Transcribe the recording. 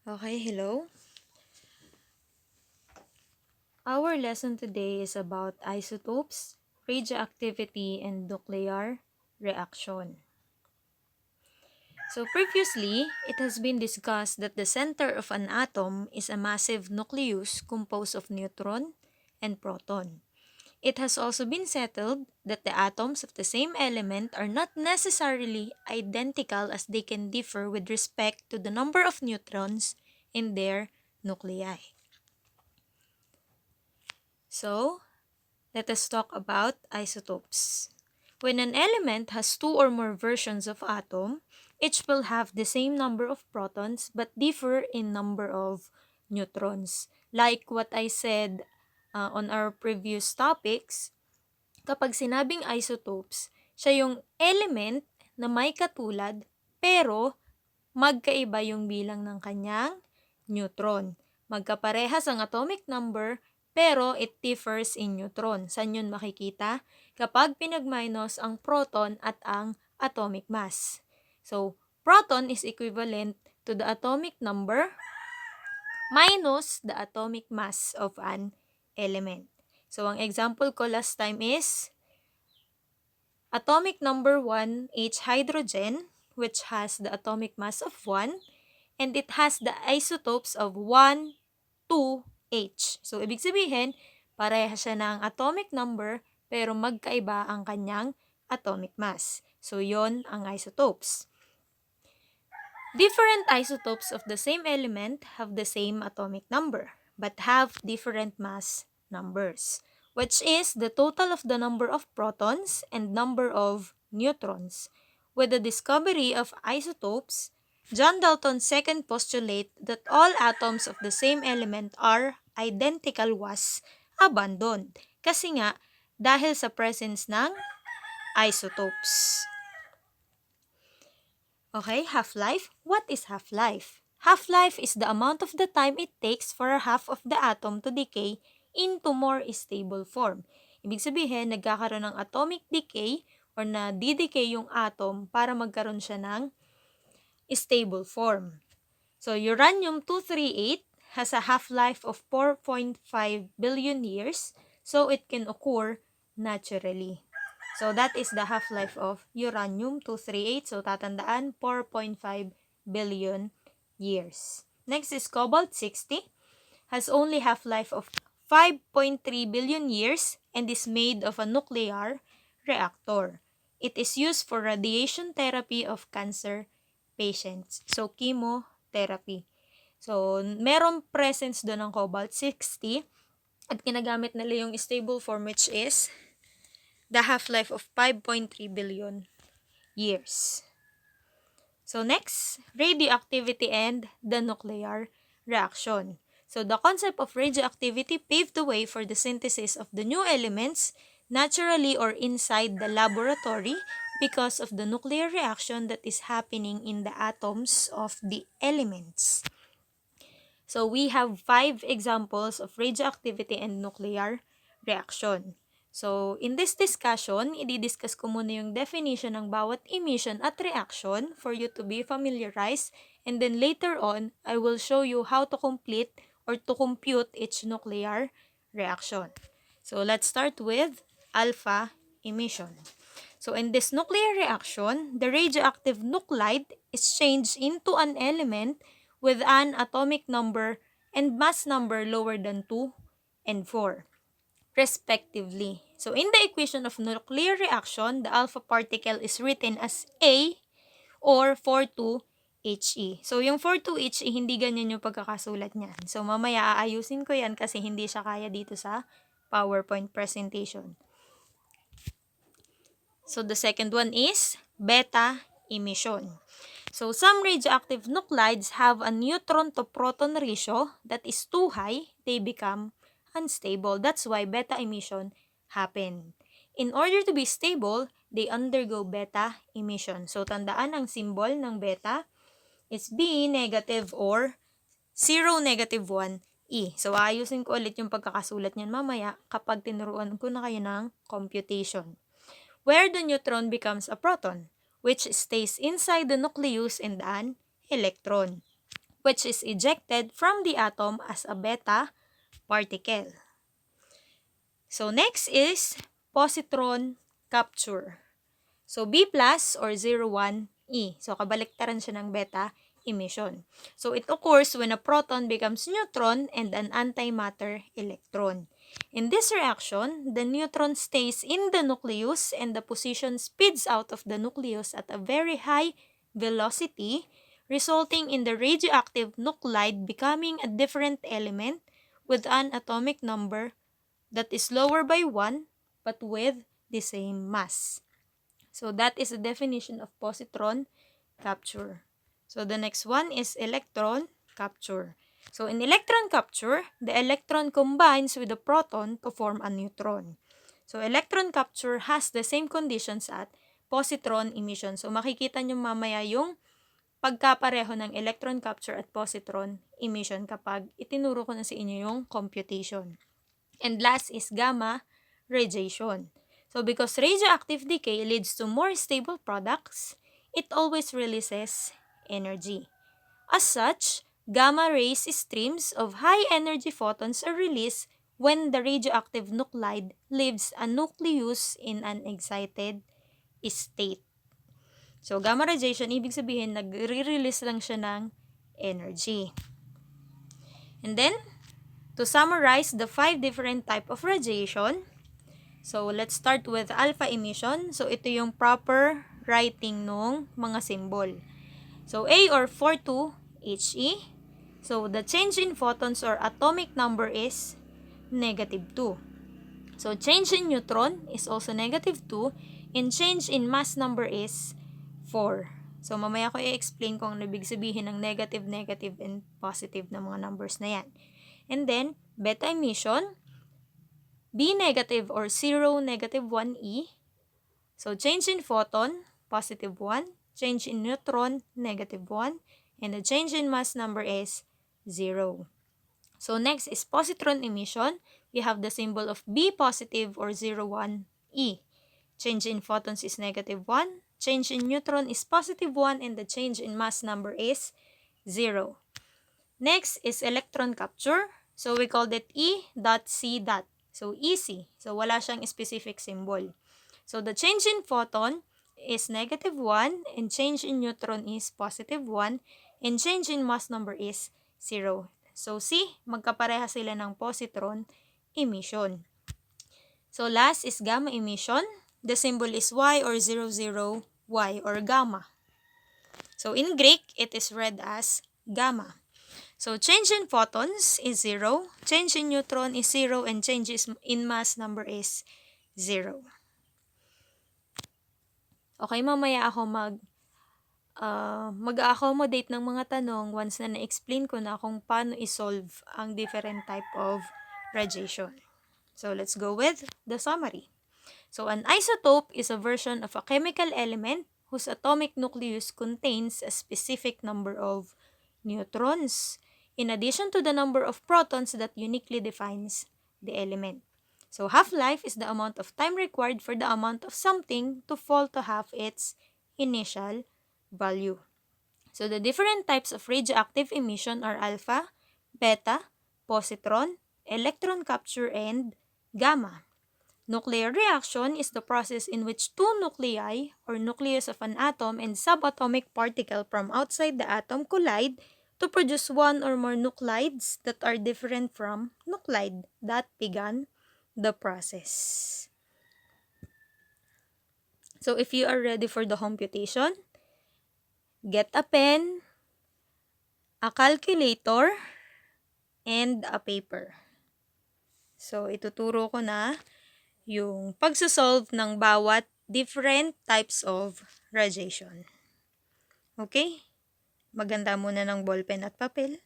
Okay, hello. Our lesson today is about isotopes, radioactivity, and nuclear reaction. So previously, it has been discussed that the center of an atom is a massive nucleus composed of neutron and proton. It has also been settled that the atoms of the same element are not necessarily identical as they can differ with respect to the number of neutrons in their nuclei. So, let us talk about isotopes. When an element has two or more versions of atom, each will have the same number of protons but differ in number of neutrons. Like what I said on our previous topics, kapag sinabing isotopes, siya yung element na may katulad pero magkaiba yung bilang ng kanyang neutron. Magkaparehas ang atomic number, pero it differs in neutron. Saan yun makikita? Kapag pinag-minus ang proton at ang atomic mass. So, proton is equivalent to the atomic number minus the atomic mass of an element. So, ang example ko last time is atomic number 1, H hydrogen, which has the atomic mass of 1, and it has the isotopes of 1, 2, H. So, ibig sabihin, pareha siya ng atomic number, pero magkaiba ang kanyang atomic mass. So, yon ang isotopes. Different isotopes of the same element have the same atomic number, but have different mass numbers, which is the total of the number of protons and number of neutrons. With the discovery of isotopes, John Dalton's second postulate that all atoms of the same element are identical was abandoned. Kasi nga, dahil sa presence ng isotopes. Okay, half-life. What is half-life? Half-life is the amount of the time it takes for a half of the atom to decay into more stable form. Ibig sabihin, nagkakaroon ng atomic decay or na didecay yung atom para magkaroon siya ng stable form. So, uranium-238 has a half-life of 4.5 billion years, so it can occur naturally. So, that is the half-life of uranium-238. So, tatandaan, 4.5 billion years. Next is cobalt-60. Has only half-life of 5.3 billion years and is made of a nuclear reactor. It is used for radiation therapy of cancer patients. So, chemotherapy. So, merong presence doon ng cobalt-60 at ginagamit nila yung stable form which is the half-life of 5.3 billion years. So next, radioactivity and the nuclear reaction. So the concept of radioactivity paved the way for the synthesis of the new elements naturally or inside the laboratory because of the nuclear reaction that is happening in the atoms of the elements. So we have 5 examples of radioactivity and nuclear reaction. So, in this discussion, i-discuss ko muna yung definition ng bawat emission at reaction for you to be familiarized, and then later on, I will show you how to complete or to compute each nuclear reaction. So, let's start with alpha emission. So, in this nuclear reaction, the radioactive nuclide is changed into an element with an atomic number and mass number lower than 2 and 4. Respectively. So, in the equation of nuclear reaction, the alpha particle is written as A or 42He. So, yung 42He, hindi ganyan yung pagkakasulat niyan. So, mamaya aayusin ko yan kasi hindi siya kaya dito sa PowerPoint presentation. So, the second one is beta emission. So, some radioactive nuclides have a neutron to proton ratio that is too high, they become unstable. That's why beta emission happen. In order to be stable, they undergo beta emission. So, tandaan ang symbol ng beta is B negative or 0 negative 1 E. So, ayusin ko ulit yung pagkakasulat niyan mamaya kapag tinuruan ko na kayo ng computation. Where the neutron becomes a proton, which stays inside the nucleus and an electron. which is ejected from the atom as a beta particle. So next is positron capture. So B plus or 01 E. So kabaliktaran siya ng beta emission. So it occurs when a proton becomes neutron and an antimatter electron. In this reaction, the neutron stays in the nucleus and the position speeds out of the nucleus at a very high velocity, resulting in the radioactive nuclide becoming a different element with an atomic number that is lower by 1 but with the same mass. So that is the definition of positron capture. So the next one is electron capture. So in electron capture, the electron combines with the proton to form a neutron. So electron capture has the same conditions at positron emission. So makikita nyo mamaya yung pagkapareho ng electron capture at positron emission kapag itinuro ko na sa inyo yung computation. And last is gamma radiation. So because radioactive decay leads to more stable products, it always releases energy. As such, gamma rays streams of high energy photons are released when the radioactive nuclide leaves a nucleus in an excited state. So gamma radiation, ibig sabihin nagre-release lang siya ng energy. And then, to summarize the 5 different type of radiation, so let's start with alpha emission. So ito yung proper writing nung mga symbol. So A or 42He. So the change in photons or atomic number is -2. So change in neutron is also -2 and change in mass number is 4. So mamaya ko i-explain kung ano ibig sabihin ng negative, and positive na mga numbers na yan. And then beta emission, B negative or 0, -1e. So change in photon, +1. Change in neutron, -1. And the change in mass number is 0. So next is positron emission. We have the symbol of B positive or 01e. Change in photons is -1. Change in neutron is +1 and the change in mass number is 0. Next is electron capture. So we called it E.C. So EC. So wala siyang specific symbol. So the change in photon is -1 and change in neutron is +1 and change in mass number is 0. So C, magkapareha sila ng positron emission. So last is gamma emission. The symbol is Y or 00Y or gamma. So in Greek, it is read as gamma. So change in photons is 0, change in neutron is 0, and change in mass number is 0. Okay, mamaya ako mag-accommodate ng mga tanong once na na-explain ko na kung paano i-solve ang different type of radiation. So let's go with the summary. So an isotope is a version of a chemical element whose atomic nucleus contains a specific number of neutrons, in addition to the number of protons that uniquely defines the element. So half-life is the amount of time required for the amount of something to fall to half its initial value. So the different types of radioactive emission are alpha, beta, positron, electron capture, and gamma. Nuclear reaction is the process in which two nuclei or nucleus of an atom and subatomic particle from outside the atom collide to produce one or more nuclides that are different from nuclide that began the process. So if you are ready for the computation, get a pen, a calculator, and a paper. So ituturo ko na yung pagsosolve ng bawat different types of radiation. Okay? Maganda muna ng ballpen at papel.